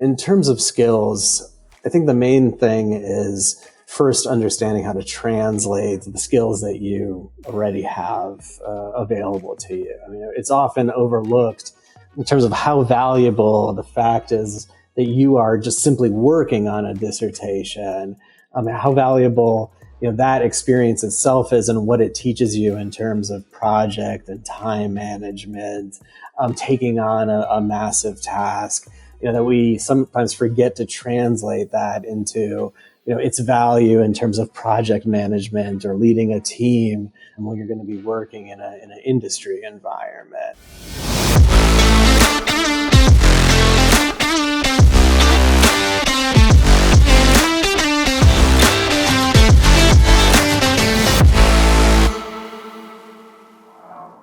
In terms of skills, I think the main thing is first understanding how to translate the skills that you already have available to you. I mean, it's often overlooked in terms of how valuable the fact is that you are just simply working on a dissertation. How valuable that experience itself is and what it teaches you in terms of project and time management, taking on a massive task. That we sometimes forget to translate that into its value in terms of project management or leading a team when you're going to be working in an industry environment.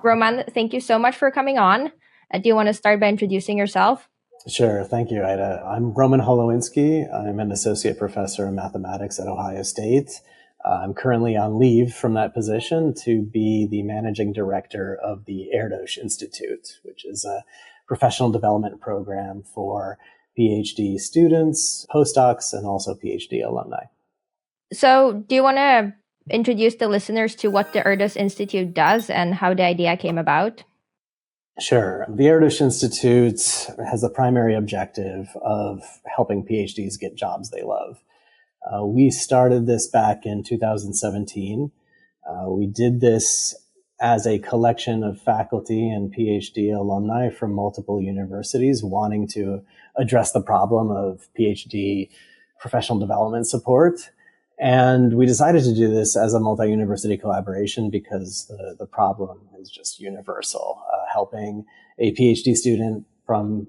Roman, thank you so much for coming on. Do you want to start by introducing yourself? Sure. Thank you, Ida. I'm Roman Holowinsky. I'm an associate professor in mathematics at Ohio State. I'm currently on leave from that position to be the managing director of the Erdős Institute, which is a professional development program for PhD students, postdocs, and also PhD alumni. So do you want to introduce the listeners to what the Erdős Institute does and how the idea came about? Sure. The Erdős Institute has the primary objective of helping PhDs get jobs they love. We started this back in 2017. We did this as a collection of faculty and PhD alumni from multiple universities wanting to address the problem of PhD professional development support. And we decided to do this as a multi-university collaboration because the problem is just universal. Helping a PhD student from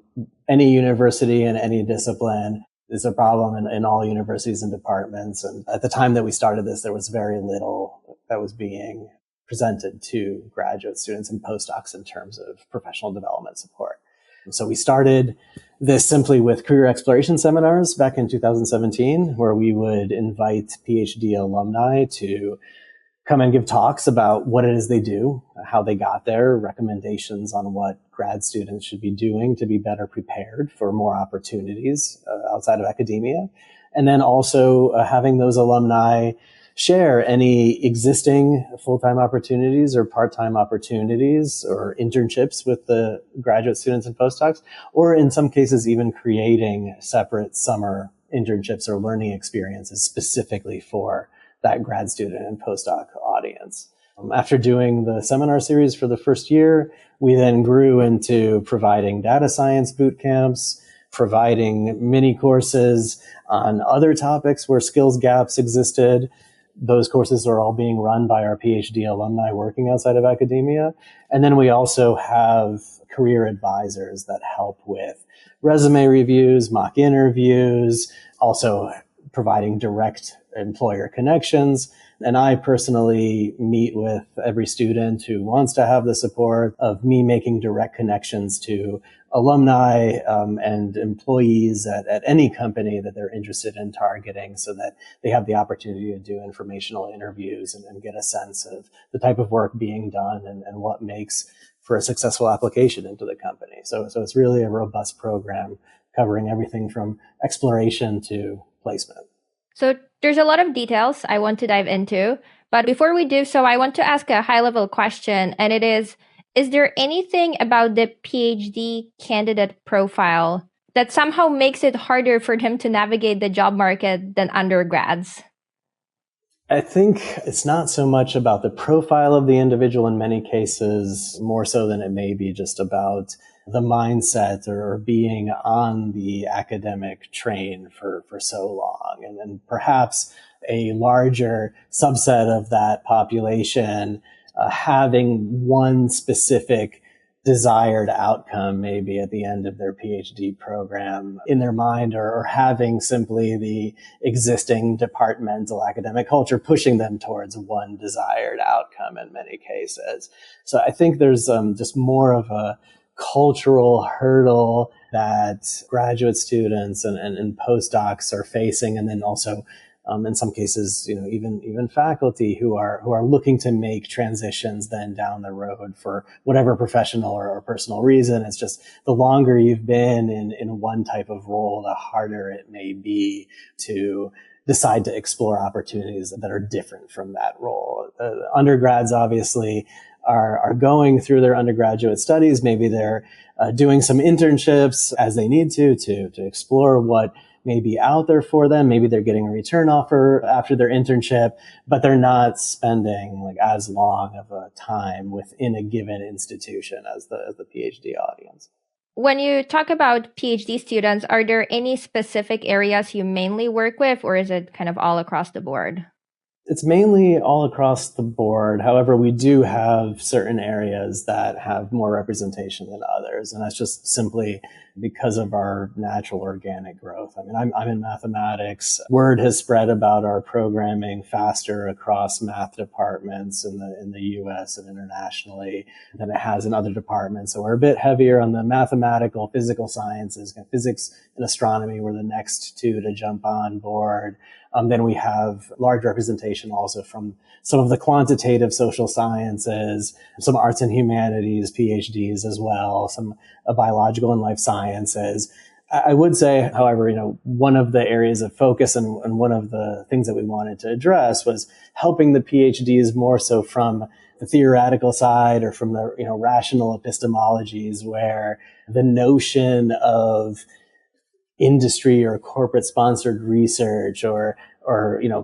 any university in any discipline is a problem in all universities and departments. And at the time that we started this, there was very little that was being presented to graduate students and postdocs in terms of professional development support. So we started this simply with career exploration seminars back in 2017, where we would invite PhD alumni to come and give talks about what it is they do, how they got there, recommendations on what grad students should be doing to be better prepared for more opportunities outside of academia. And then also having those alumni share any existing full-time opportunities or part-time opportunities or internships with the graduate students and postdocs, or in some cases even creating separate summer internships or learning experiences specifically for that grad student and postdoc audience. After doing the seminar series for the first year, we then grew into providing data science boot camps, providing mini courses on other topics where skills gaps existed. Those courses are all being run by our PhD alumni working outside of academia. And then we also have career advisors that help with resume reviews, mock interviews, also providing direct employer connections. And I personally meet with every student who wants to have the support of me making direct connections to alumni and employees at any company that they're interested in targeting so that they have the opportunity to do informational interviews and get a sense of the type of work being done and what makes for a successful application into the company. So it's really a robust program covering everything from exploration to placement. So there's a lot of details I want to dive into. But before we do so, I want to ask a high-level question, and it is there anything about the PhD candidate profile that somehow makes it harder for them to navigate the job market than undergrads? I think it's not so much about the profile of the individual in many cases, more so than it may be just about the mindset or being on the academic train for so long. And then perhaps a larger subset of that population having one specific desired outcome maybe at the end of their PhD program in their mind, or having simply the existing departmental academic culture pushing them towards one desired outcome in many cases. So I think there's just more of a cultural hurdle that graduate students and postdocs are facing, and then also In some cases, even faculty who are looking to make transitions then down the road for whatever professional or personal reason. It's just the longer you've been in one type of role, the harder it may be to decide to explore opportunities that are different from that role. Undergrads obviously are going through their undergraduate studies. Maybe they're doing some internships as they need to explore what may be out there for them. Maybe they're getting a return offer after their internship, but they're not spending like as long of a time within a given institution as the PhD audience. When you talk about PhD students, are there any specific areas you mainly work with, or is it kind of all across the board? It's mainly all across the board. However, we do have certain areas that have more representation than others. And that's just simply because of our natural organic growth. I mean, I'm in mathematics. Word has spread about our programming faster across math departments in the US and internationally than it has in other departments. So we're a bit heavier on the mathematical, physical sciences. Physics and astronomy were the next two to jump on board. Then we have large representation also from some of the quantitative social sciences, some arts and humanities PhDs as well, some biological and life sciences. I would say, however, one of the areas of focus and one of the things that we wanted to address was helping the PhDs more so from the theoretical side or from the rational epistemologies, where the notion of industry or corporate sponsored research or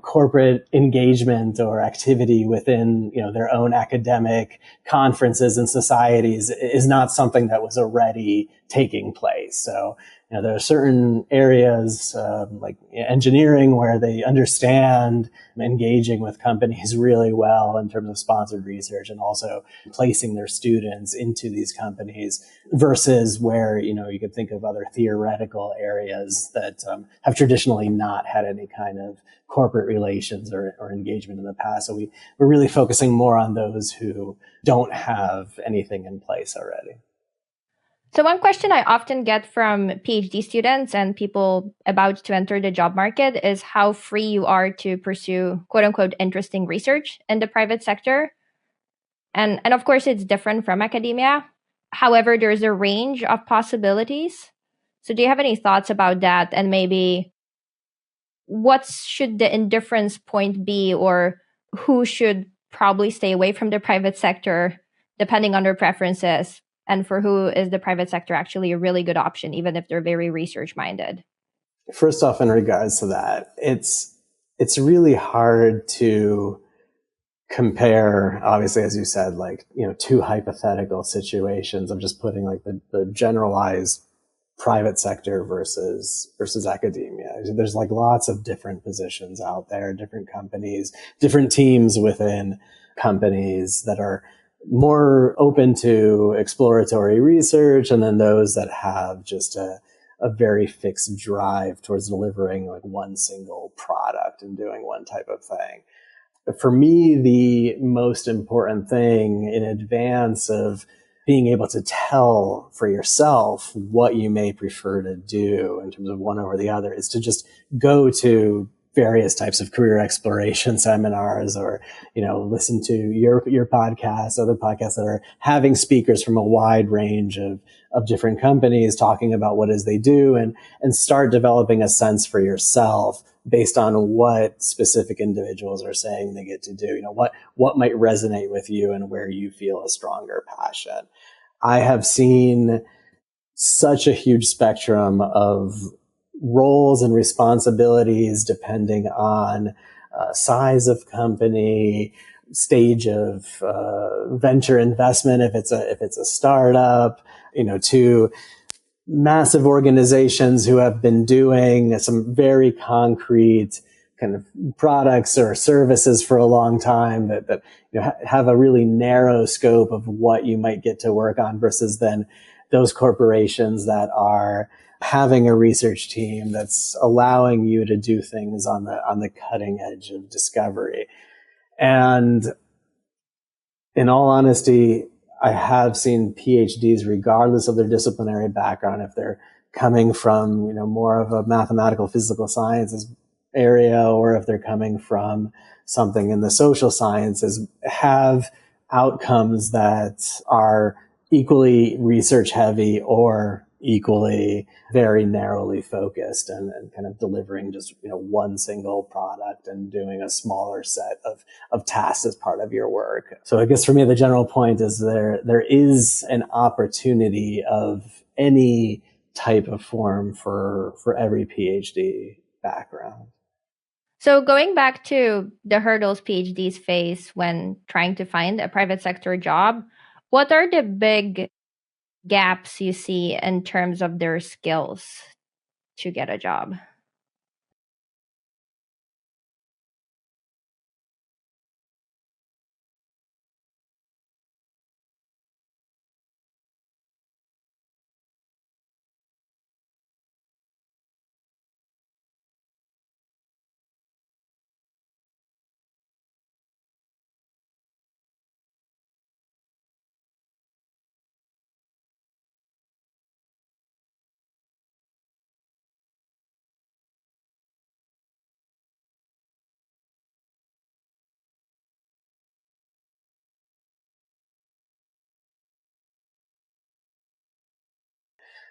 corporate engagement or activity within their own academic conferences and societies is not something that was already taking place. So there are certain areas like engineering where they understand engaging with companies really well in terms of sponsored research and also placing their students into these companies, versus where you could think of other theoretical areas that have traditionally not had any kind of corporate relations or engagement in the past. So we're really focusing more on those who don't have anything in place already. So one question I often get from PhD students and people about to enter the job market is how free you are to pursue quote unquote interesting research in the private sector. And of course, it's different from academia. However, there's a range of possibilities. So do you have any thoughts about that? And maybe what should the indifference point be, or who should probably stay away from the private sector depending on their preferences? And for who is the private sector actually a really good option, even if they're very research minded? First off, in regards to that, it's really hard to compare, obviously, as you said, two hypothetical situations of just putting the generalized private sector versus academia. There's lots of different positions out there, different companies, different teams within companies that are more open to exploratory research, and then those that have just a very fixed drive towards delivering one single product and doing one type of thing. But for me, the most important thing in advance of being able to tell for yourself what you may prefer to do in terms of one over the other is to just go to various types of career exploration seminars, or listen to your podcasts, other podcasts that are having speakers from a wide range of different companies talking about what it is they do, and start developing a sense for yourself based on what specific individuals are saying they get to do. What might resonate with you and where you feel a stronger passion. I have seen such a huge spectrum of roles and responsibilities depending on size of company, stage of venture investment, if it's a startup, to massive organizations who have been doing some very concrete kind of products or services for a long time that have a really narrow scope of what you might get to work on, versus then those corporations that are having a research team that's allowing you to do things on the cutting edge of discovery. And in all honesty, I have seen PhDs, regardless of their disciplinary background, if they're coming from more of a mathematical physical sciences area or if they're coming from something in the social sciences have outcomes that are equally research heavy or equally very narrowly focused and kind of delivering just one single product and doing a smaller set of tasks as part of your work. So I guess for me the general point is there is an opportunity of any type of form for every PhD background. So going back to the hurdles PhDs face when trying to find a private sector job, what are the big gaps you see in terms of their skills to get a job?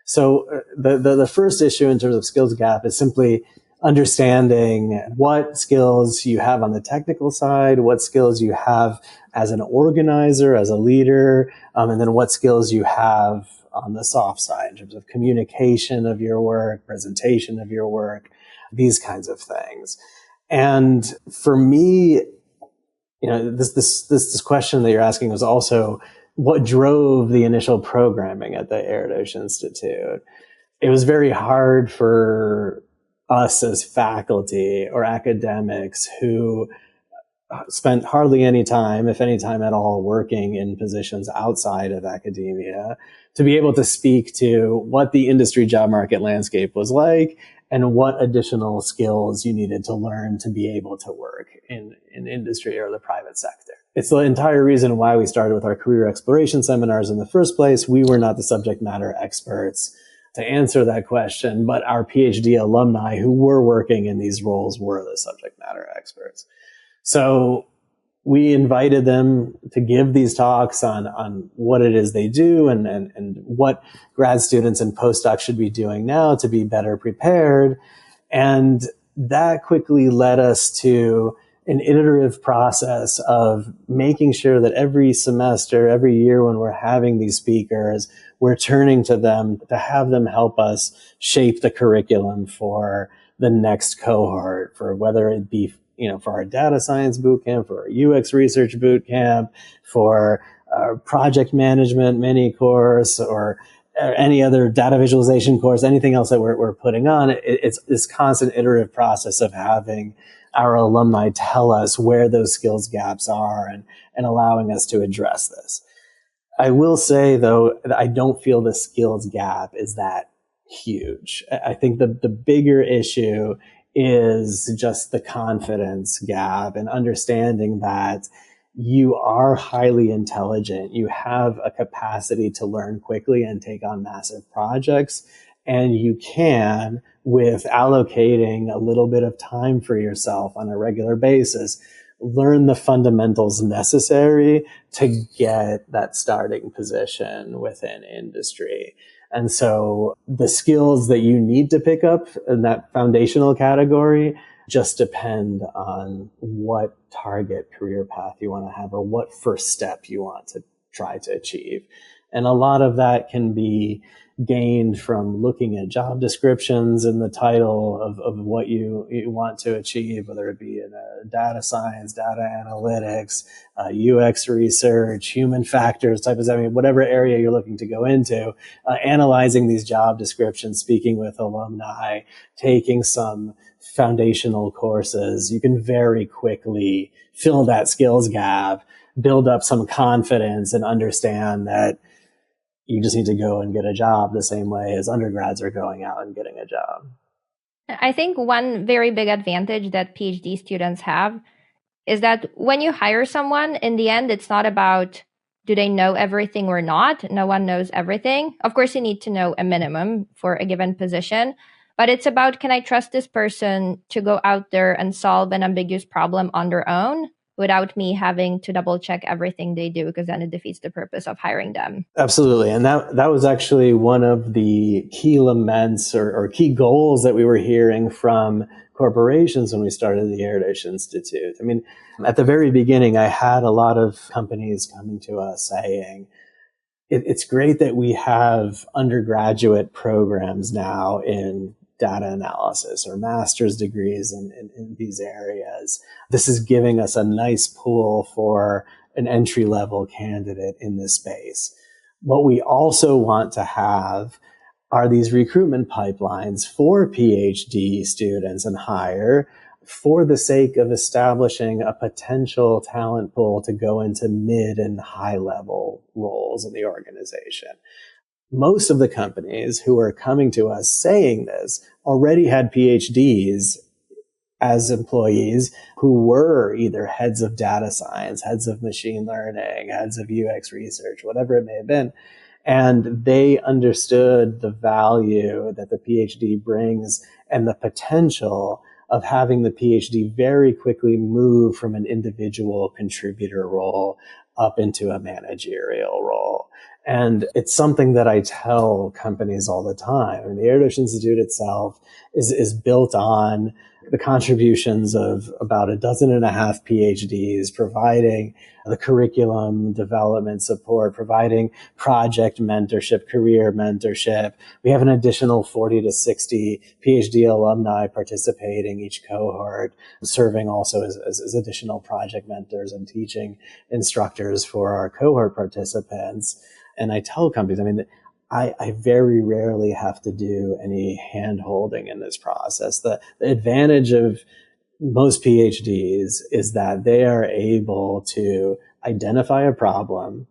So the first issue in terms of skills gap is simply understanding what skills you have on the technical side, what skills you have as an organizer, as a leader, and then what skills you have on the soft side in terms of communication of your work, presentation of your work, these kinds of things. And for me, this question that you're asking was also what drove the initial programming at the Erdős Institute. It was very hard for us as faculty or academics who spent hardly any time, if any time at all, working in positions outside of academia to be able to speak to what the industry job market landscape was like and what additional skills you needed to learn to be able to work in industry or the private sector. It's the entire reason why we started with our career exploration seminars in the first place. We were not the subject matter experts to answer that question, but our PhD alumni who were working in these roles were the subject matter experts. So we invited them to give these talks on what it is they do and what grad students and postdocs should be doing now to be better prepared. And that quickly led us to an iterative process of making sure that every semester, every year when we're having these speakers, we're turning to them to have them help us shape the curriculum for the next cohort, for whether it be for our data science bootcamp, for our UX research bootcamp, for our project management mini course, or any other data visualization course, anything else that we're putting on. It's this constant iterative process of having our alumni tell us where those skills gaps are and allowing us to address this. I will say, though, that I don't feel the skills gap is that huge. I think the bigger issue is just the confidence gap and understanding that you are highly intelligent. You have a capacity to learn quickly and take on massive projects. And you can, with allocating a little bit of time for yourself on a regular basis, learn the fundamentals necessary to get that starting position within industry. And so the skills that you need to pick up in that foundational category just depend on what target career path you want to have or what first step you want to try to achieve. And a lot of that can be gained from looking at job descriptions and the title of what you want to achieve, whether it be in data science, data analytics, UX research, human factors type of, whatever area you're looking to go into, analyzing these job descriptions, speaking with alumni, taking some foundational courses, you can very quickly fill that skills gap, build up some confidence, and understand that you just need to go and get a job the same way as undergrads are going out and getting a job. I think one very big advantage that PhD students have is that when you hire someone, in the end, it's not about do they know everything or not. No one knows everything. Of course, you need to know a minimum for a given position. but it's about, can I trust this person to go out there and solve an ambiguous problem on their own without me having to double check everything they do, because then it defeats the purpose of hiring them. Absolutely. And that was actually one of the key laments or key goals that we were hearing from corporations when we started the Erdős Institute. I mean, at the very beginning, I had a lot of companies coming to us saying, it's great that we have undergraduate programs now in data analysis or master's degrees in these areas. This is giving us a nice pool for an entry-level candidate in this space. What we also want to have are these recruitment pipelines for PhD students and higher, for the sake of establishing a potential talent pool to go into mid and high level roles in the organization. Most of the companies who are coming to us saying this already had PhDs as employees who were either heads of data science, heads of machine learning, heads of UX research, whatever it may have been. And they understood the value that the PhD brings and the potential of having the PhD very quickly move from an individual contributor role up into a managerial role. And it's something that I tell companies all the time. And the Erdős Institute itself is built on the contributions of about 12 PhDs, providing the curriculum development support, providing project mentorship, career mentorship. We have an additional 40 to 60 PhD alumni participating each cohort, serving also as additional project mentors and teaching instructors for our cohort participants. And I tell companies, I mean, I very rarely have to do any hand-holding in this process. The advantage of most PhDs is that they are able to identify a problem,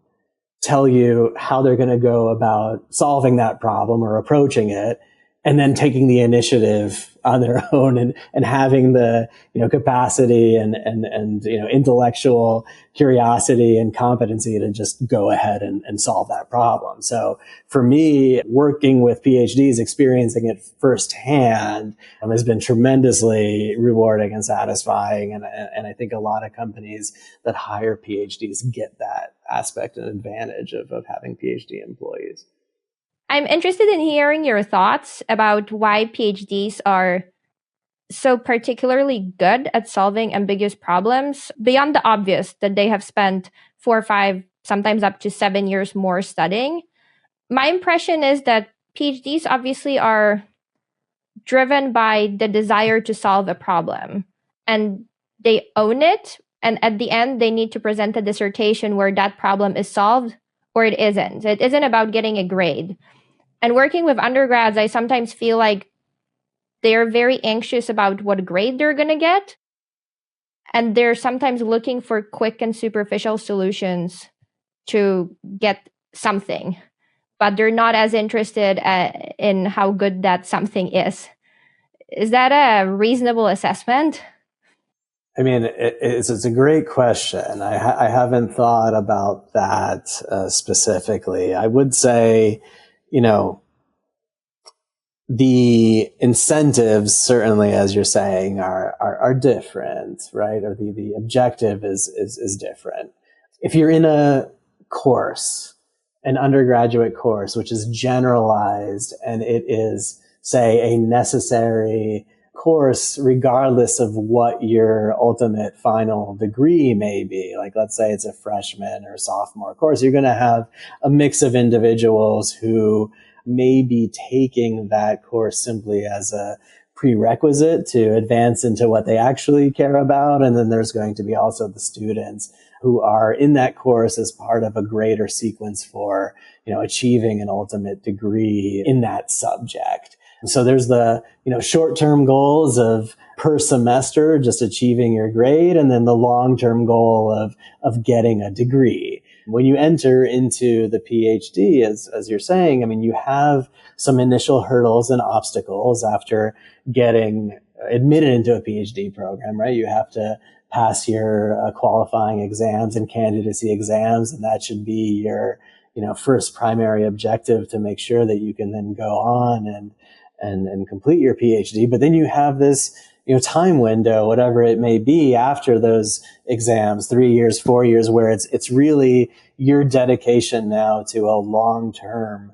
tell you how they're going to go about solving that problem or approaching it, and then taking the initiative on their own and having the, capacity and intellectual curiosity and competency to just go ahead and solve that problem. So for me, working with PhDs, experiencing it firsthand has been tremendously rewarding and satisfying. And I think a lot of companies that hire PhDs get that aspect and advantage of having PhD employees. I'm interested in hearing your thoughts about why PhDs are so particularly good at solving ambiguous problems beyond the obvious that they have spent 4, 5, sometimes up to 7 years more studying. My impression is that PhDs obviously are driven by the desire to solve a problem, and they own it. And at the end, they need to present a dissertation where that problem is solved or it isn't. It isn't about getting a grade. And working with undergrads, I sometimes feel like they're very anxious about what grade they're going to get. And they're sometimes looking for quick and superficial solutions to get something. But they're not as interested in how good that something is. Is that a reasonable assessment? I mean, it's a great question. I haven't thought about that specifically. I would say, the incentives, certainly, as you're saying, are different, right? Or the objective is different. If you're in a course, an undergraduate course, which is generalized, and it is, say, a necessary course, regardless of what your ultimate final degree may be. Like, let's say it's a freshman or sophomore course, you're going to have a mix of individuals who may be taking that course simply as a prerequisite to advance into what they actually care about. And then there's going to be also the students who are in that course as part of a greater sequence for, achieving an ultimate degree in that subject. And so there's the, short-term goals of per semester, just achieving your grade, and then the long-term goal of getting a degree. When you enter into the PhD, as you're saying, I mean, you have some initial hurdles and obstacles after getting admitted into a PhD program, right? You have to pass your qualifying exams and candidacy exams, and that should be your, first primary objective to make sure that you can then go on and complete your PhD. But then you have this, time window, whatever it may be, after those exams, 3 years, 4 years, where it's really your dedication now to a long-term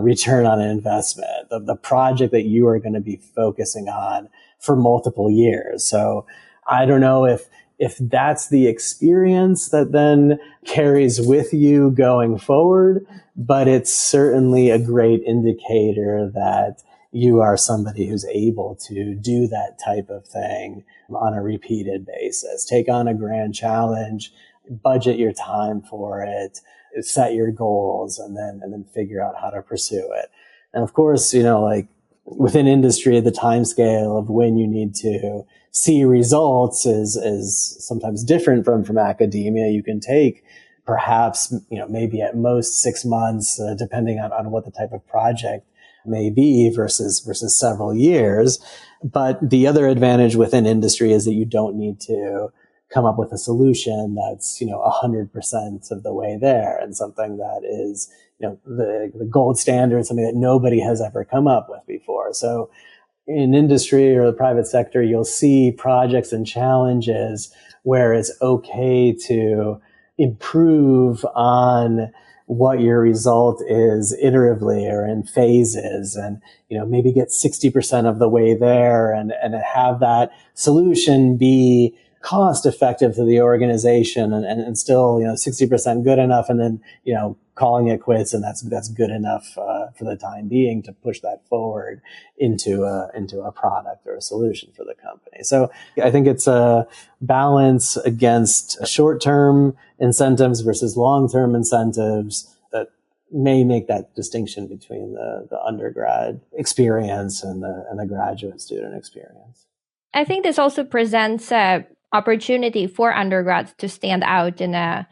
return on investment, the project that you are going to be focusing on for multiple years. So I don't know if that's the experience that then carries with you going forward, but it's certainly a great indicator that you are somebody who's able to do that type of thing on a repeated basis. Take on a grand challenge, budget your time for it, set your goals, and then figure out how to pursue it. And of course, like within industry, the time scale of when you need to see results is sometimes different from academia. You can take perhaps, maybe at most 6 months, depending on what the type of project may be versus several years. But the other advantage within industry is that you don't need to come up with a solution that's, 100% of the way there, and something that is, the gold standard, something that nobody has ever come up with before. So in industry or the private sector, you'll see projects and challenges where it's okay to improve on what your result is iteratively or in phases, and maybe get 60% of the way there and have that solution be cost effective to the organization, and still 60% good enough, and then calling it quits, and that's good enough for the time being to push that forward into a product or a solution for the company. So I think it's a balance against short-term incentives versus long-term incentives that may make that distinction between the undergrad experience and the graduate student experience. I think this also presents a opportunity for undergrads to stand out in a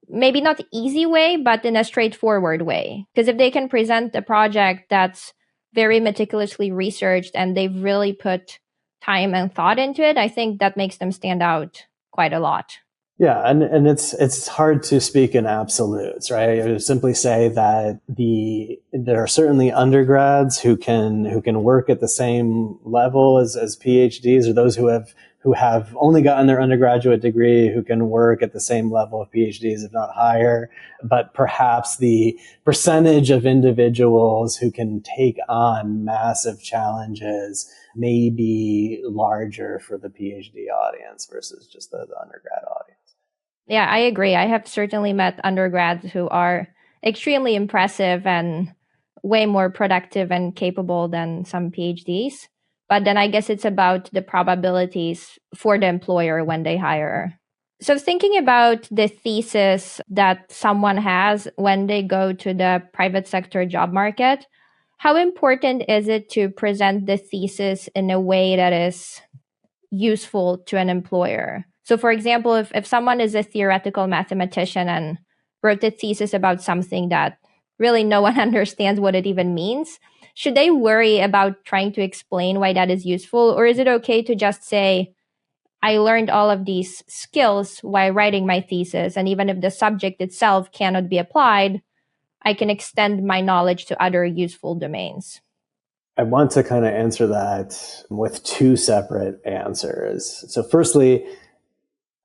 maybe not easy way, but in a straightforward way. Because if they can present a project that's very meticulously researched and they've really put time and thought into it, I think that makes them stand out quite a lot. Yeah, and it's hard to speak in absolutes, right? I would simply say that there are certainly undergrads who can work at the same level as PhDs, or those who have only gotten their undergraduate degree who can work at the same level of PhDs, if not higher. But perhaps the percentage of individuals who can take on massive challenges may be larger for the PhD audience versus just the undergrad audience. Yeah, I agree. I have certainly met undergrads who are extremely impressive and way more productive and capable than some PhDs. But then I guess it's about the probabilities for the employer when they hire. So thinking about the thesis that someone has when they go to the private sector job market, how important is it to present the thesis in a way that is useful to an employer? So for example, if someone is a theoretical mathematician and wrote a thesis about something that really no one understands what it even means, should they worry about trying to explain why that is useful? Or is it okay to just say, I learned all of these skills while writing my thesis, and even if the subject itself cannot be applied, I can extend my knowledge to other useful domains? I want to kind of answer that with two separate answers. So firstly,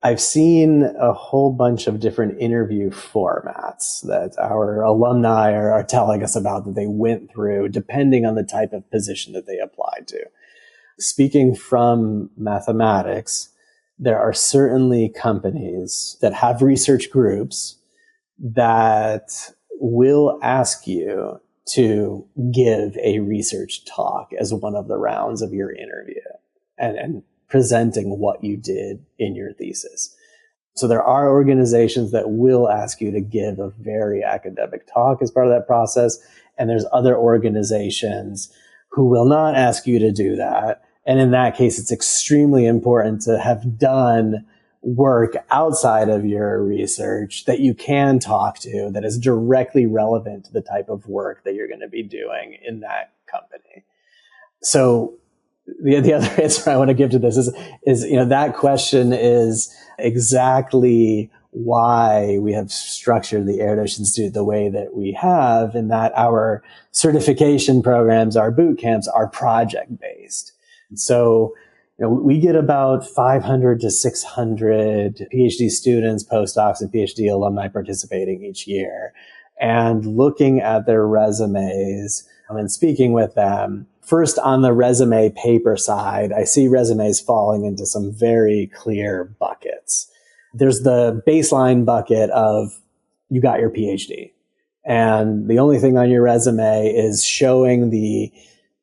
I've seen a whole bunch of different interview formats that our alumni are telling us about that they went through, depending on the type of position that they applied to. Speaking from mathematics, there are certainly companies that have research groups that will ask you to give a research talk as one of the rounds of your interview, and presenting what you did in your thesis. So there are organizations that will ask you to give a very academic talk as part of that process, and there's other organizations who will not ask you to do that. And in that case, it's extremely important to have done work outside of your research that you can talk to that is directly relevant to the type of work that you're going to be doing in that company. So the other answer I want to give to this is that question is exactly why we have structured the Erdős Institute the way that we have, in that our certification programs, our boot camps are project-based. So, we get about 500 to 600 PhD students, postdocs, and PhD alumni participating each year. And looking at their resumes and speaking with them, first on the resume paper side, I see resumes falling into some very clear buckets. There's the baseline bucket of you got your PhD. And the only thing on your resume is showing the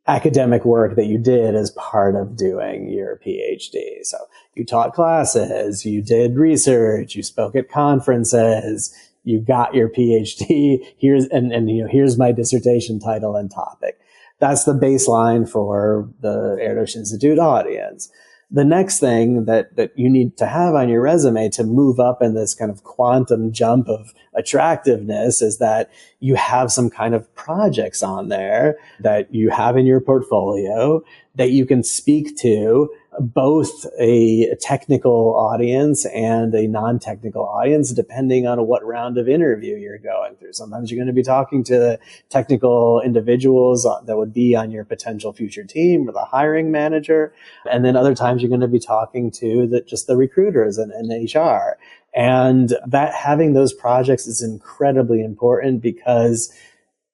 academic work that you did as part of doing your PhD. So you taught classes, you did research, you spoke at conferences, you got your PhD. Here's my dissertation title and topic. That's the baseline for the Erdős Institute audience. The next thing that you need to have on your resume to move up in this kind of quantum jump of attractiveness is that you have some kind of projects on there that you have in your portfolio that you can speak to both a technical audience and a non-technical audience, depending on what round of interview you're going through. Sometimes you're going to be talking to technical individuals that would be on your potential future team or the hiring manager. And then other times you're going to be talking to just the recruiters and HR. And that having those projects is incredibly important because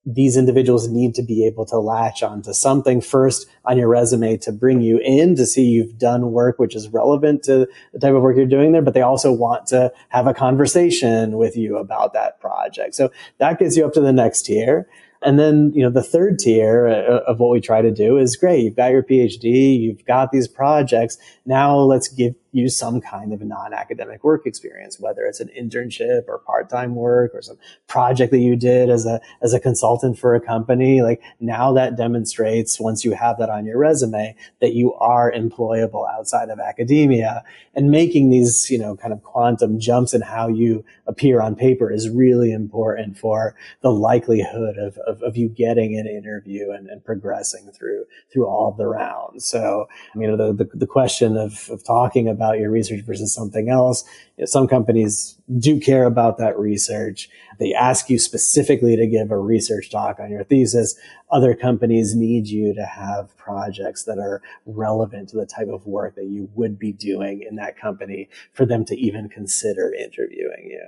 these individuals need to be able to latch onto something first on your resume to bring you in to see you've done work which is relevant to the type of work you're doing there, but they also want to have a conversation with you about that project. So that gets you up to the next tier. And then, the third tier of what we try to do is, great, you've got your PhD, you've got these projects. Now let's give you some kind of non-academic work experience, whether it's an internship or part-time work or some project that you did as a consultant for a company. Like, now that demonstrates, once you have that on your resume, that you are employable outside of academia. And making these, kind of quantum jumps in how you appear on paper is really important for the likelihood of you getting an interview and progressing through all of the rounds. So, the question of talking about your research versus something else, some companies do care about that research. They ask you specifically to give a research talk on your thesis. Other companies need you to have projects that are relevant to the type of work that you would be doing in that company for them to even consider interviewing you.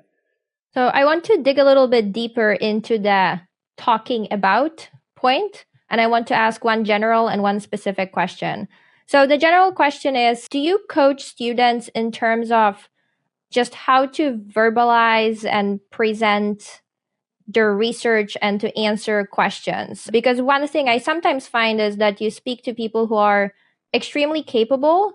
So I want to dig a little bit deeper into the talking about point, and I want to ask one general and one specific question. So the general question is, do you coach students in terms of just how to verbalize and present their research and to answer questions? Because one thing I sometimes find is that you speak to people who are extremely capable,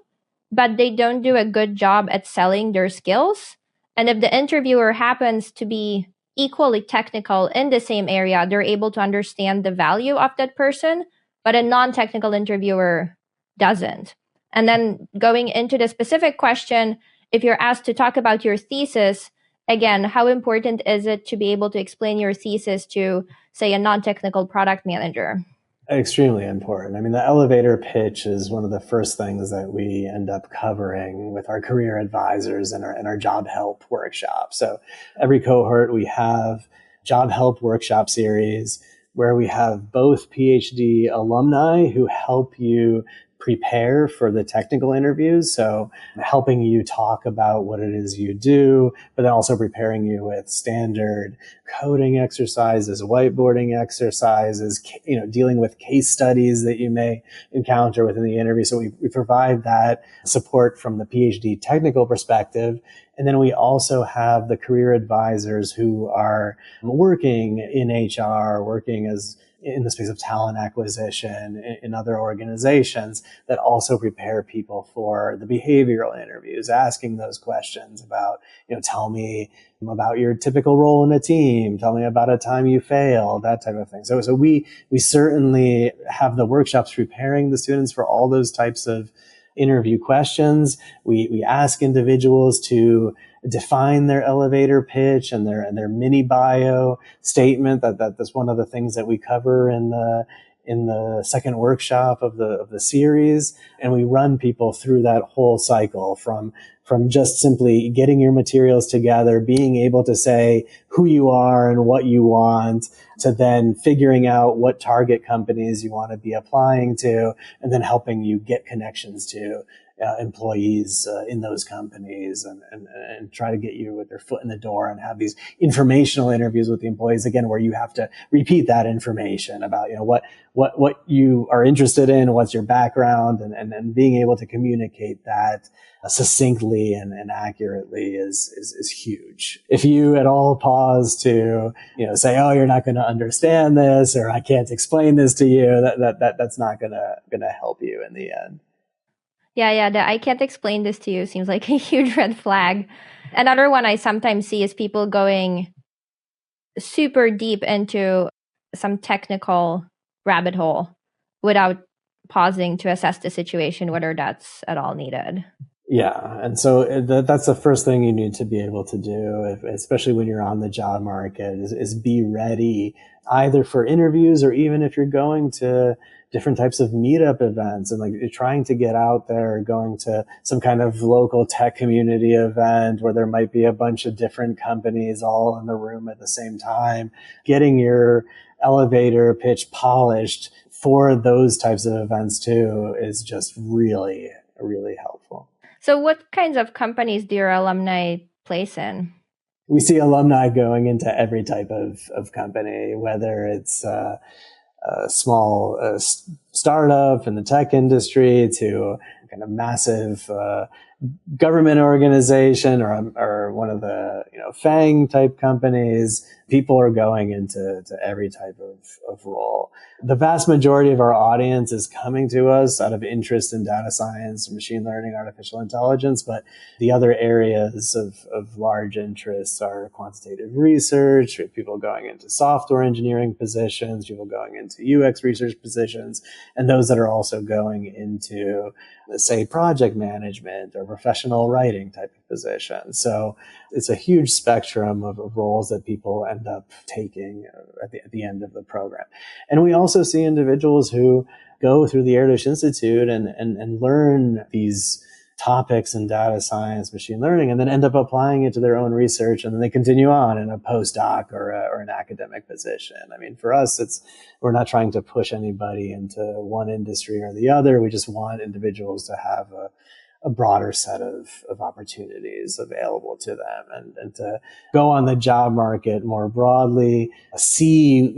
but they don't do a good job at selling their skills. And if the interviewer happens to be equally technical in the same area, they're able to understand the value of that person, but a non-technical interviewer doesn't. And then going into the specific question, if you're asked to talk about your thesis, again, how important is it to be able to explain your thesis to, say, a non-technical product manager? Extremely important. The elevator pitch is one of the first things that we end up covering with our career advisors and our job help workshop. So every cohort, we have job help workshop series where we have both PhD alumni who help you prepare for the technical interviews. So helping you talk about what it is you do, but then also preparing you with standard coding exercises, whiteboarding exercises, dealing with case studies that you may encounter within the interview. So we provide that support from the PhD technical perspective. And then we also have the career advisors who are working in HR, working in the space of talent acquisition in other organizations that also prepare people for the behavioral interviews, asking those questions about, tell me about your typical role in a team, tell me about a time you failed, that type of thing. So we certainly have the workshops preparing the students for all those types of interview questions. We ask individuals to define their elevator pitch and their mini bio statement. That's one of the things that we cover in the second workshop of the series. And we run people through that whole cycle from from just simply getting your materials together, being able to say who you are and what you want, to then figuring out what target companies you want to be applying to, and then helping you get connections to employees in those companies, and try to get you with their foot in the door and have these informational interviews with the employees, again, where you have to repeat that information about, what you are interested in, what's your background, and being able to communicate that succinctly and accurately is huge. If you at all pause to, say, oh, you're not going to understand this, or I can't explain this to you, that's not gonna help you in the end. Yeah, the I can't explain this to you seems like a huge red flag. Another one I sometimes see is people going super deep into some technical rabbit hole without pausing to assess the situation, whether that's at all needed. Yeah. And so that's the first thing you need to be able to do, especially when you're on the job market, is be ready either for interviews, or even if you're going to different types of meetup events and like you're trying to get out there, going to some kind of local tech community event where there might be a bunch of different companies all in the room at the same time, getting your elevator pitch polished for those types of events too is just really, really helpful. So what kinds of companies do your alumni place in? We see alumni going into every type of company, whether it's a small startup in the tech industry to kind of massive government organization, or one of the FANG type companies. People are going into every type of role. The vast majority of our audience is coming to us out of interest in data science, machine learning, artificial intelligence, but the other areas of large interest are quantitative research, people going into software engineering positions, people going into UX research positions, and those that are also going into, say, project management or professional writing type of positions. So it's a huge spectrum of roles that people end up taking at the end of the program. And we also see individuals who go through the Erdős Institute and learn these topics in data science, machine learning, and then end up applying it to their own research, and then they continue on in a postdoc or an academic position. I mean, for us, we're not trying to push anybody into one industry or the other. We just want individuals to have a broader set of opportunities available to them, and to go on the job market more broadly, see,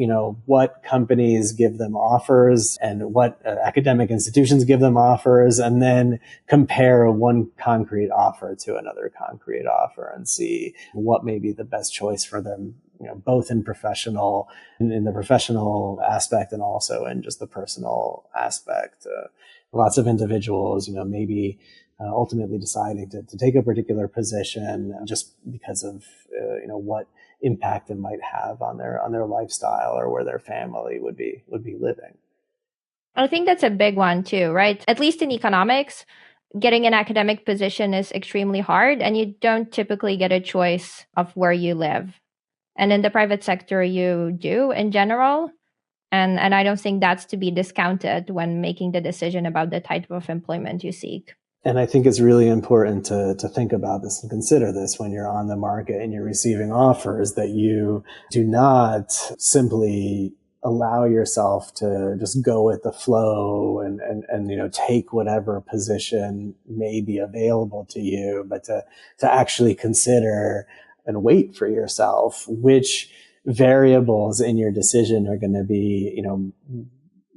what companies give them offers and what academic institutions give them offers, and then compare one concrete offer to another concrete offer and see what may be the best choice for them, both in the professional aspect and also in just the personal aspect. Lots of individuals, maybe ultimately deciding to take a particular position just because of what impact it might have on their lifestyle or where their family would be living. I think that's a big one too, right? At least in economics, getting an academic position is extremely hard, and you don't typically get a choice of where you live. And in the private sector, you do in general. And I don't think that's to be discounted when making the decision about the type of employment you seek. And I think it's really important to think about this and consider this when you're on the market and you're receiving offers, that you do not simply allow yourself to just go with the flow and take whatever position may be available to you, but to actually consider and wait for yourself which variables in your decision are going to be,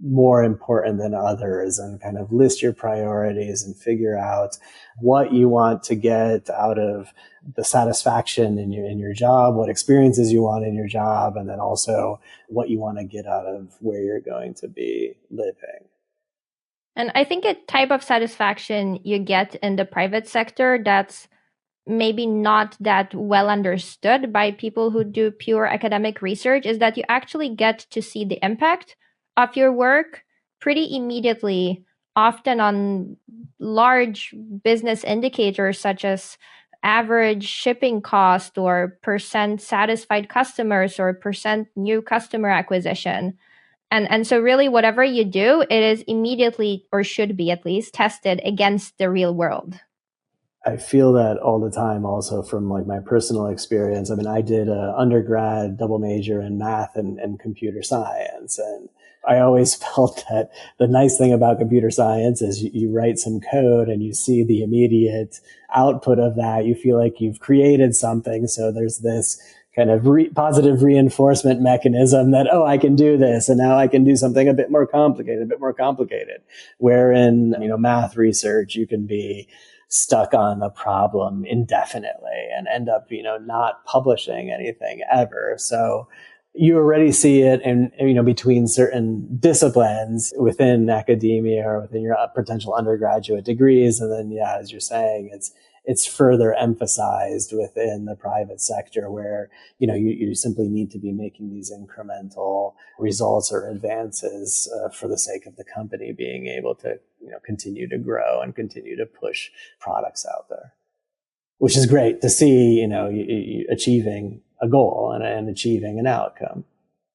more important than others, and kind of list your priorities and figure out what you want to get out of the satisfaction in your job, what experiences you want in your job, and then also what you want to get out of where you're going to be living. And I think a type of satisfaction you get in the private sector that's maybe not that well understood by people who do pure academic research is that you actually get to see the impact of your work pretty immediately, often on large business indicators such as average shipping cost or percent satisfied customers or percent new customer acquisition. And so really whatever you do, it is immediately, or should be at least, tested against the real world. I feel that all the time also from like my personal experience. I mean, I did an undergrad double major in math and computer science. And I always felt that the nice thing about computer science is you write some code and you see the immediate output of that. You feel like you've created something. So there's this kind of positive reinforcement mechanism that, oh, I can do this. And now I can do something a bit more complicated. Where in, math research, you can be stuck on a problem indefinitely and end up, not publishing anything ever. So you already see it in, between certain disciplines within academia or within your potential undergraduate degrees. And then, yeah, as you're saying, it's further emphasized within the private sector where, you simply need to be making these incremental results or advances for the sake of the company being able to, continue to grow and continue to push products out there, which is great to see, you achieving a goal and achieving an outcome.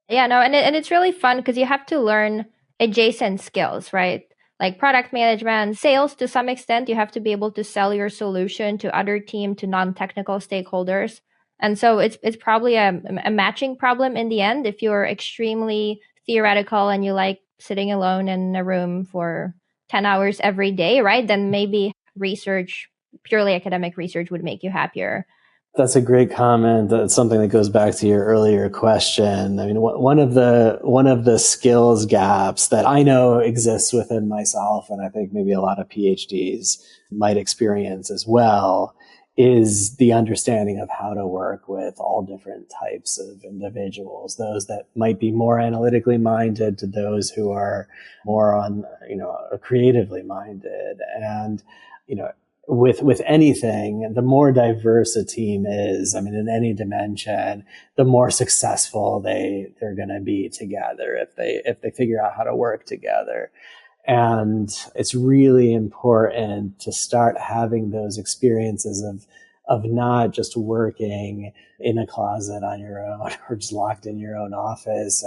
Yeah, no, and it's really fun because you have to learn adjacent skills, right? Like product management, sales to some extent, you have to be able to sell your solution to other team, to non-technical stakeholders. And so it's probably a matching problem in the end. If you're extremely theoretical and you like sitting alone in a room for 10 hours every day, right? Then maybe research, purely academic research would make you happier. That's a great comment. That's something that goes back to your earlier question. I mean, one of the skills gaps that I know exists within myself, and I think maybe a lot of PhDs might experience as well, is the understanding of how to work with all different types of individuals, those that might be more analytically minded to those who are more on, creatively minded. And, with anything, the more diverse a team is, I mean, in any dimension, the more successful they're going to be together if they figure out how to work together. And it's really important to start having those experiences of not just working in a closet on your own or just locked in your own office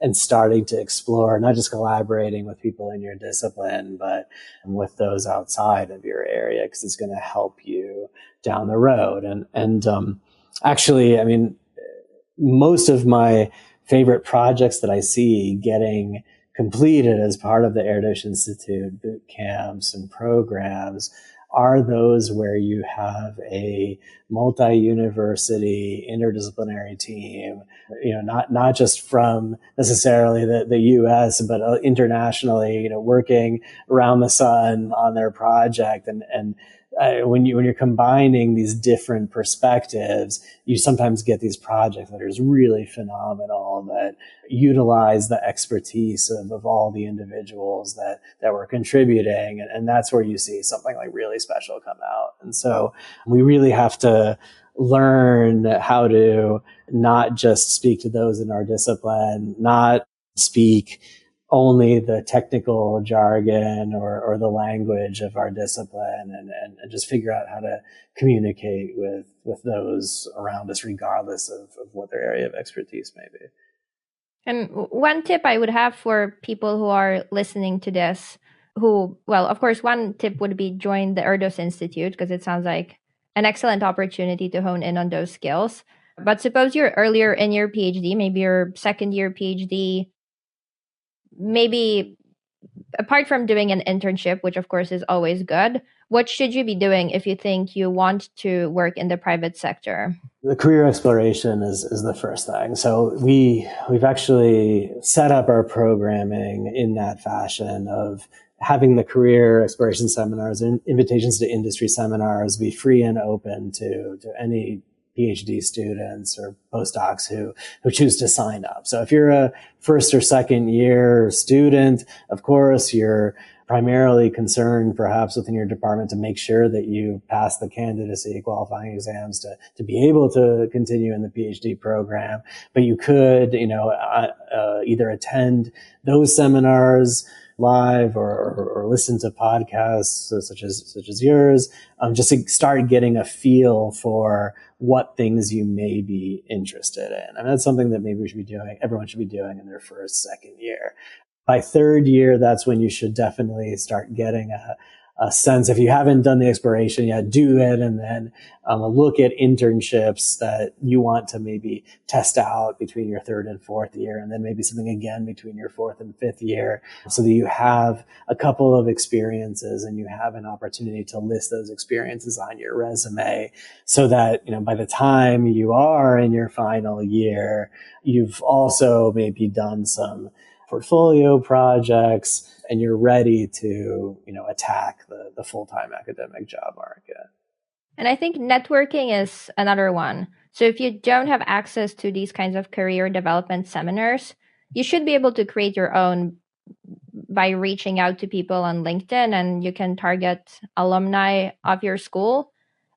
and starting to explore, not just collaborating with people in your discipline, but with those outside of your area, because it's going to help you down the road. And actually, I mean, most of my favorite projects that I see getting completed as part of the Erdős Institute boot camps and programs are those where you have a multi-university interdisciplinary team, not just from necessarily the US, but internationally, working around the sun on their project. And when you're combining these different perspectives, you sometimes get these projects that are really phenomenal that utilize the expertise of all the individuals that were contributing. And that's where you see something like really special come out. And so we really have to learn how to not just speak to those in our discipline, not speak only the technical jargon or the language of our discipline and just figure out how to communicate with those around us, regardless of what their area of expertise may be. And one tip I would have for people who are listening to this, of course, one tip would be join the Erdős Institute, because it sounds like an excellent opportunity to hone in on those skills. But suppose you're earlier in your PhD, maybe your second year PhD, maybe apart from doing an internship, which of course is always good, what should you be doing if you think you want to work in the private sector? The career exploration is the first thing. So we've actually set up our programming in that fashion of having the career exploration seminars and invitations to industry seminars be free and open to any PhD students or postdocs who choose to sign up. So if you're a first or second year student, of course, you're primarily concerned perhaps within your department to make sure that you pass the candidacy qualifying exams to be able to continue in the PhD program. But you could, either attend those seminars live or listen to podcasts such as yours, just to start getting a feel for what things you may be interested in. I mean, that's something that maybe everyone should be doing in their first, second year. By third year, that's when you should definitely start getting a sense, if you haven't done the exploration yet, do it, and then look at internships that you want to maybe test out between your third and fourth year, and then maybe something again between your fourth and fifth year, so that you have a couple of experiences and you have an opportunity to list those experiences on your resume, so that, by the time you are in your final year, you've also maybe done some portfolio projects and you're ready to, attack the full-time academic job market. And I think networking is another one. So if you don't have access to these kinds of career development seminars, you should be able to create your own by reaching out to people on LinkedIn, and you can target alumni of your school.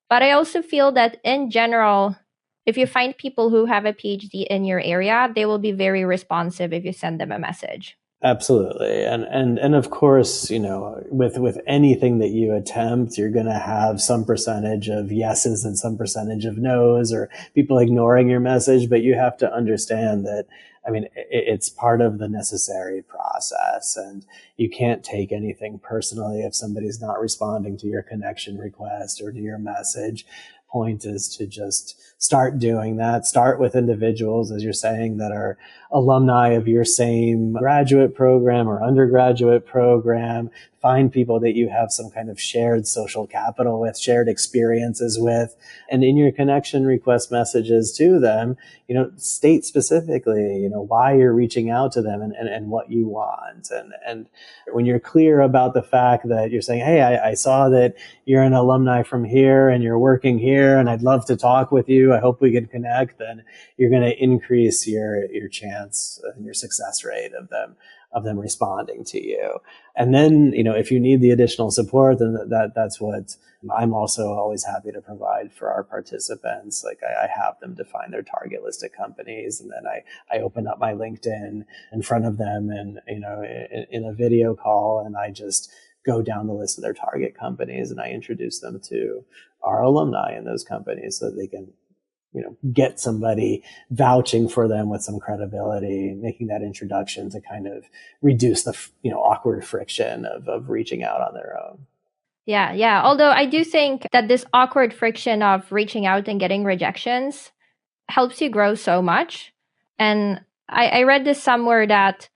But I also feel that in general, if you find people who have a PhD in your area, they will be very responsive if you send them a message. Absolutely. And of course, with anything that you attempt, you're going to have some percentage of yeses and some percentage of no's, or people ignoring your message. But you have to understand that, it's part of the necessary process, and you can't take anything personally if somebody's not responding to your connection request or to your message. Point is to just start doing that. Start with individuals, as you're saying, that are alumni of your same graduate program or undergraduate program. Find people that you have some kind of shared social capital with, shared experiences with. And in your connection request messages to them, state specifically, why you're reaching out to them and what you want. And when you're clear about the fact that you're saying, hey, I saw that you're an alumni from here and you're working here and I'd love to talk with you, I hope we can connect, then you're going to increase your chance and your success rate of them responding to you. And then, if you need the additional support, then that's what I'm also always happy to provide for our participants. Like I have them define their target list of companies, and then I open up my LinkedIn in front of them and, in a video call, and I just go down the list of their target companies and I introduce them to our alumni in those companies so that they can, get somebody vouching for them with some credibility, making that introduction to kind of reduce the, awkward friction of reaching out on their own. Yeah. Although I do think that this awkward friction of reaching out and getting rejections helps you grow so much. And I read this somewhere that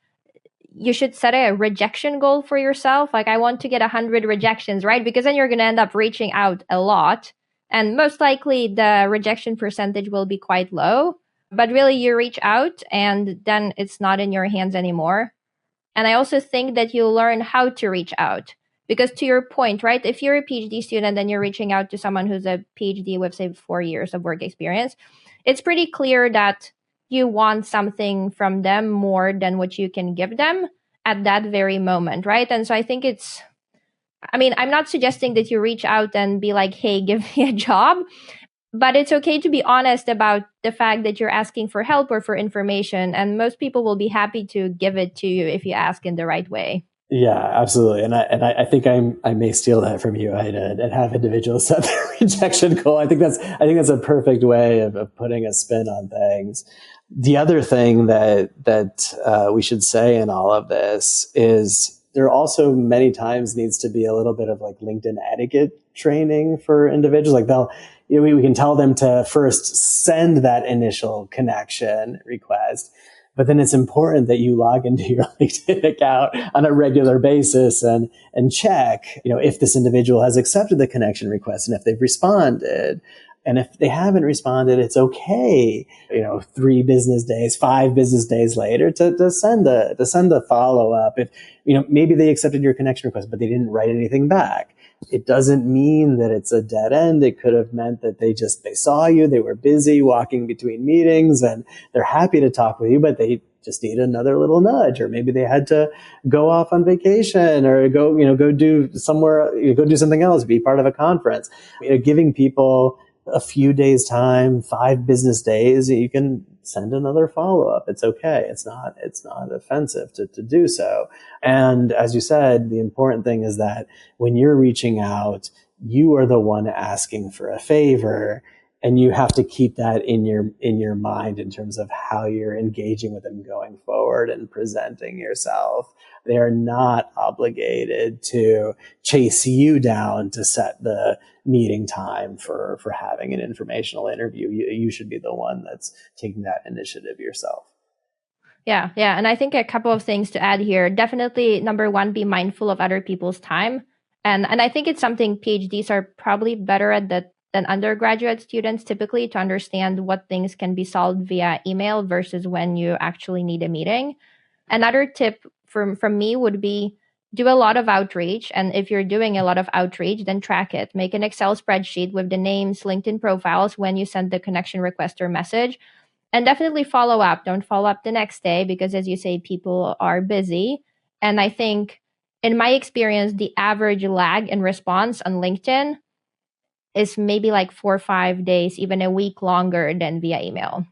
you should set a rejection goal for yourself. Like, I want to get 100 rejections, right? Because then you're going to end up reaching out a lot. And most likely the rejection percentage will be quite low. But really, you reach out and then it's not in your hands anymore. And I also think that you learn how to reach out. Because to your point, right, if you're a PhD student and you're reaching out to someone who's a PhD with, say, 4 years of work experience, it's pretty clear that you want something from them more than what you can give them at that very moment, right? And so I think I'm not suggesting that you reach out and be like, hey, give me a job. But it's okay to be honest about the fact that you're asking for help or for information. And most people will be happy to give it to you if you ask in the right way. Yeah, absolutely. And I think I may steal that from you, Ida, and have individuals set their rejection goal. I think that's a perfect way of putting a spin on things. The other thing that we should say in all of this is there also many times needs to be a little bit of like LinkedIn etiquette training for individuals. Like we can tell them to first send that initial connection request, but then it's important that you log into your LinkedIn account on a regular basis and check, if this individual has accepted the connection request and if they've responded. And if they haven't responded, it's okay, 3 business days, 5 business days later to send a follow up. If, maybe they accepted your connection request, but they didn't write anything back. It doesn't mean that it's a dead end. It could have meant that they saw you, they were busy walking between meetings and they're happy to talk with you, but they just need another little nudge, or maybe they had to go off on vacation or go do something else, be part of a conference. Giving people a few days time, 5 business days, you can send another follow-up. It's okay. It's not offensive to do so. And as you said, the important thing is that when you're reaching out, you are the one asking for a favor. And you have to keep that in your mind in terms of how you're engaging with them going forward and presenting yourself. They are not obligated to chase you down to set the meeting time for having an informational interview. You should be the one that's taking that initiative yourself. Yeah. And I think a couple of things to add here. Definitely, number one, be mindful of other people's time. And I think it's something PhDs are probably better at than undergraduate students typically, to understand what things can be solved via email versus when you actually need a meeting. Another tip from me would be do a lot of outreach. And if you're doing a lot of outreach, then track it. Make an Excel spreadsheet with the names, LinkedIn profiles when you send the connection request or message. And definitely follow up. Don't follow up the next day because, as you say, people are busy. And I think, in my experience, the average lag in response on LinkedIn is maybe like 4 or 5 days, even a week longer than via email.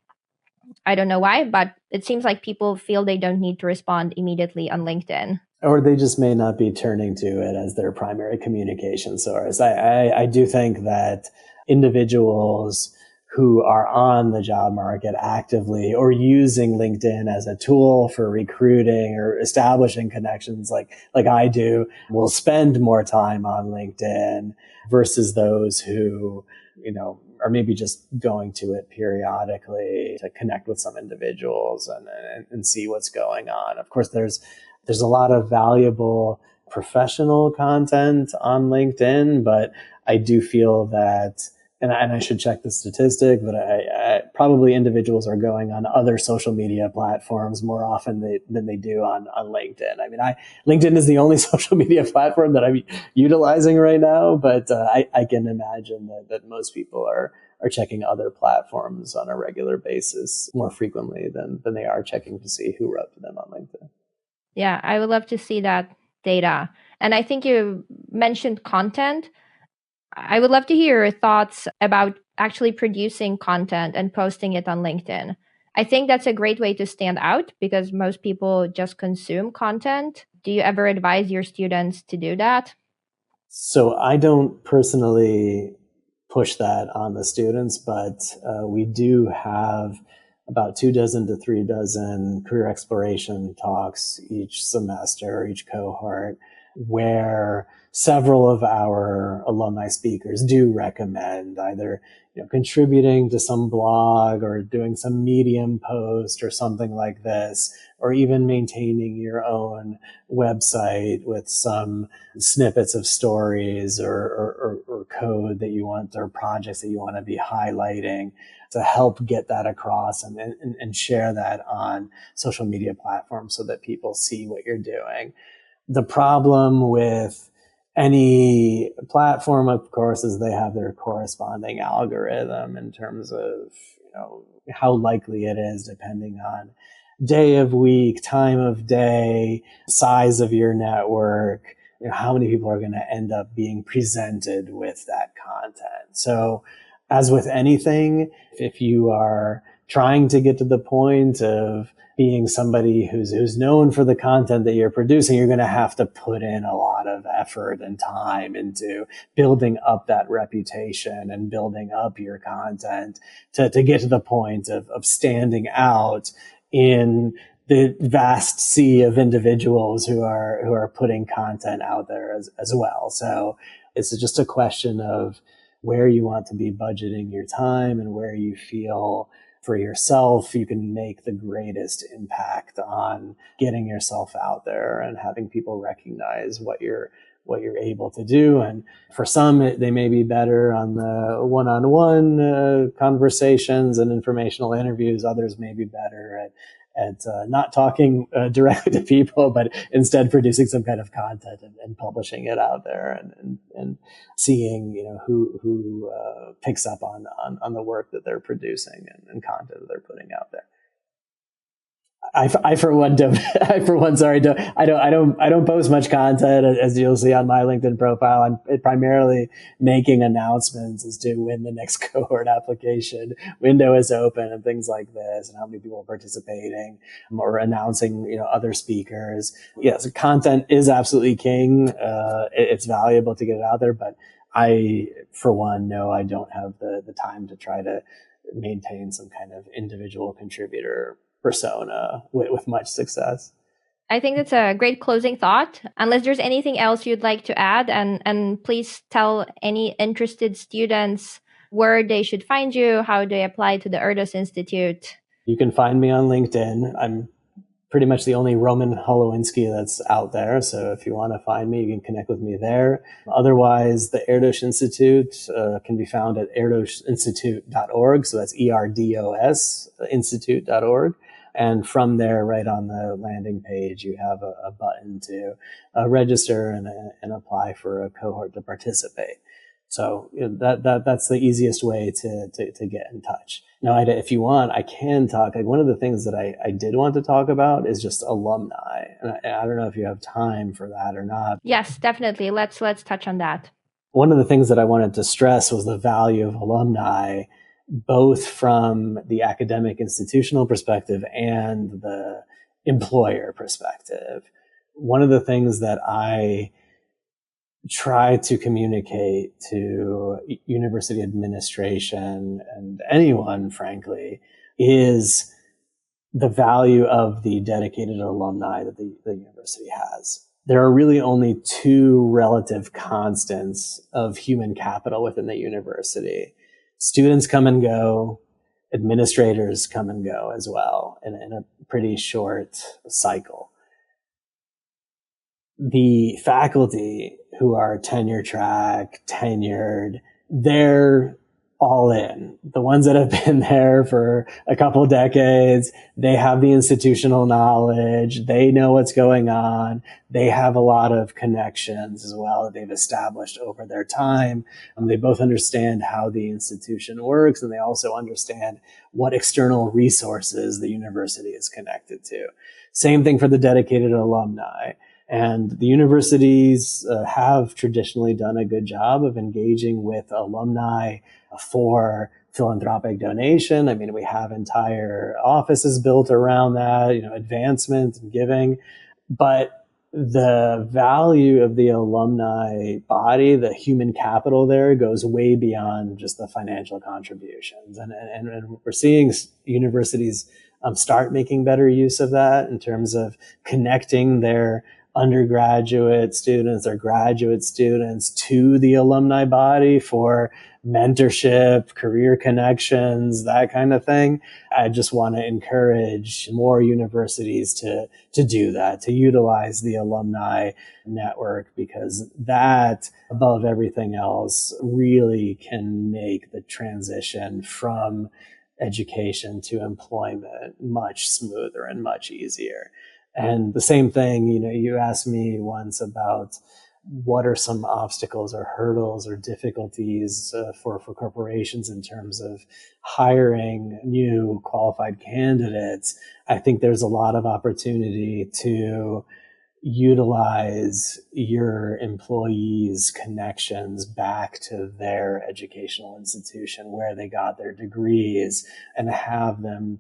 I don't know why, but it seems like people feel they don't need to respond immediately on LinkedIn. Or they just may not be turning to it as their primary communication source. I do think that individuals who are on the job market actively or using LinkedIn as a tool for recruiting or establishing connections like I do will spend more time on LinkedIn versus those who, are maybe just going to it periodically to connect with some individuals and see what's going on. Of course, there's a lot of valuable professional content on LinkedIn, but I do feel that, and I should check the statistic, but I probably individuals are going on other social media platforms more often than they do on LinkedIn. I mean, LinkedIn is the only social media platform that I'm utilizing right now, but I can imagine that most people are checking other platforms on a regular basis more frequently than they are checking to see who wrote to them on LinkedIn. Yeah, I would love to see that data. And I think you mentioned content. I would love to hear your thoughts about actually producing content and posting it on LinkedIn. I think that's a great way to stand out because most people just consume content. Do you ever advise your students to do that? So I don't personally push that on the students, but we do have about 2 dozen to 3 dozen career exploration talks each semester, each cohort, where several of our alumni speakers do recommend either contributing to some blog or doing some Medium post or something like this, or even maintaining your own website with some snippets of stories or code that you want, or projects that you want to be highlighting, to help get that across and share that on social media platforms so that people see what you're doing. The problem with any platform, of course, is they have their corresponding algorithm in terms of how likely it is, depending on day of week, time of day, size of your network, how many people are going to end up being presented with that content. So as with anything, if you are trying to get to the point of being somebody who's known for the content that you're producing, you're going to have to put in a lot of effort and time into building up that reputation and building up your content to get to the point of standing out in the vast sea of individuals who are putting content out there as well. So it's just a question of where you want to be budgeting your time and where you feel for yourself you can make the greatest impact on getting yourself out there and having people recognize what you're able to do. And for some, they may be better on the one-on-one conversations and informational interviews. Others may be better at not talking directly to people, but instead producing some kind of content and publishing it out there and seeing who picks up on the work that they're producing and content that they're putting out there. I for one don't. I for one, sorry, I don't post much content, as you'll see on my LinkedIn profile. I'm primarily making announcements as to when the next cohort application window is open and things like this, and how many people are participating, or announcing other speakers. Yes, content is absolutely king. It's valuable to get it out there, but I, for one, know I don't have the time to try to maintain some kind of individual contributor persona with much success. I think that's a great closing thought. Unless there's anything else you'd like to add, and please tell any interested students where they should find you, how they apply to the Erdős Institute. You can find me on LinkedIn. I'm pretty much the only Roman Holowinsky that's out there. So if you want to find me, you can connect with me there. Otherwise, the Erdős Institute can be found at erdősinstitute.org. So that's ERDOS, institute.org. And from there, right on the landing page, you have a button to register and apply for a cohort to participate. So that's the easiest way to get in touch. Now, if you want, I can talk. Like, one of the things that I did want to talk about is just alumni. And I don't know if you have time for that or not. Yes, definitely. Let's touch on that. One of the things that I wanted to stress was the value of alumni, both from the academic institutional perspective and the employer perspective. One of the things that I try to communicate to university administration and anyone, frankly, is the value of the dedicated alumni that the university has. There are really only two relative constants of human capital within the university. Students come and go, administrators come and go as well in a pretty short cycle. The faculty who are tenure track, tenured, they're all in. The ones that have been there for a couple of decades, they have the institutional knowledge. They know what's going on. They have a lot of connections as well that they've established over their time. They both understand how the institution works, and they also understand what external resources the university is connected to. Same thing for the dedicated alumni. And the universities have traditionally done a good job of engaging with alumni for philanthropic donation. I mean, we have entire offices built around that, advancement and giving. But the value of the alumni body, the human capital there, goes way beyond just the financial contributions. And we're seeing universities start making better use of that in terms of connecting their undergraduate students or graduate students to the alumni body for mentorship, career connections, that kind of thing. I just want to encourage more universities to do that, to utilize the alumni network, because that, above everything else, really can make the transition from education to employment much smoother and much easier. And the same thing, you asked me once about what are some obstacles or hurdles or difficulties for corporations in terms of hiring new qualified candidates. I think there's a lot of opportunity to utilize your employees' connections back to their educational institution where they got their degrees, and have them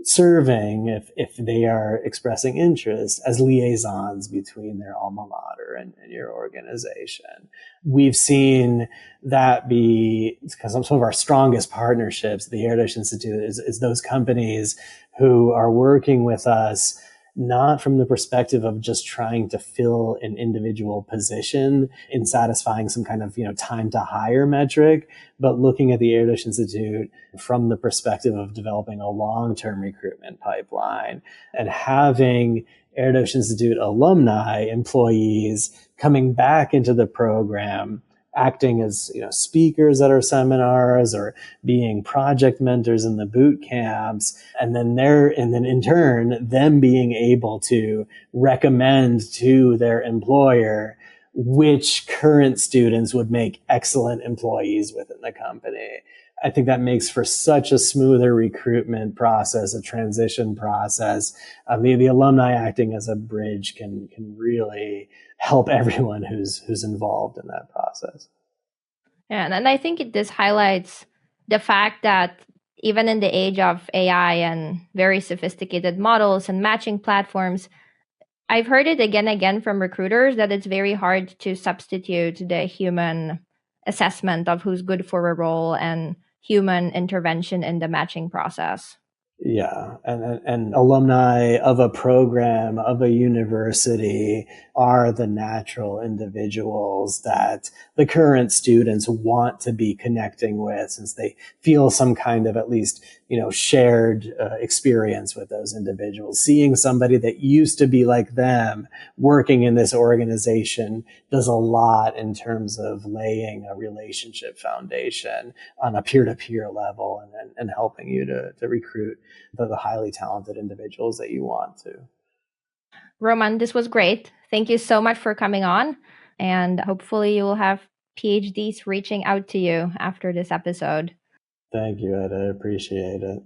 serving, if they are expressing interest, as liaisons between their alma mater and your organization. We've seen that be, because some of our strongest partnerships, the Erdős Institute, is those companies who are working with us not from the perspective of just trying to fill an individual position in satisfying some kind of, time to hire metric, but looking at the Erdős Institute from the perspective of developing a long-term recruitment pipeline and having Erdős Institute alumni employees coming back into the program, acting as speakers at our seminars or being project mentors in the boot camps, and then in turn them being able to recommend to their employer which current students would make excellent employees within the company. I think that makes for such a smoother recruitment process, a transition process. The alumni acting as a bridge can really help everyone who's involved in that process. Yeah, and I think this highlights the fact that even in the age of AI and very sophisticated models and matching platforms, I've heard it again and again from recruiters that it's very hard to substitute the human assessment of who's good for a role and human intervention in the matching process. Yeah, and alumni of a program, of a university, are the natural individuals that the current students want to be connecting with, since they feel some kind of, at least, shared experience with those individuals. Seeing somebody that used to be like them working in this organization does a lot in terms of laying a relationship foundation on a peer-to-peer level, and helping you to recruit the highly talented individuals that you want to. Roman, this was great. Thank you so much for coming on. And hopefully you will have PhDs reaching out to you after this episode. Thank you, Ed. I appreciate it.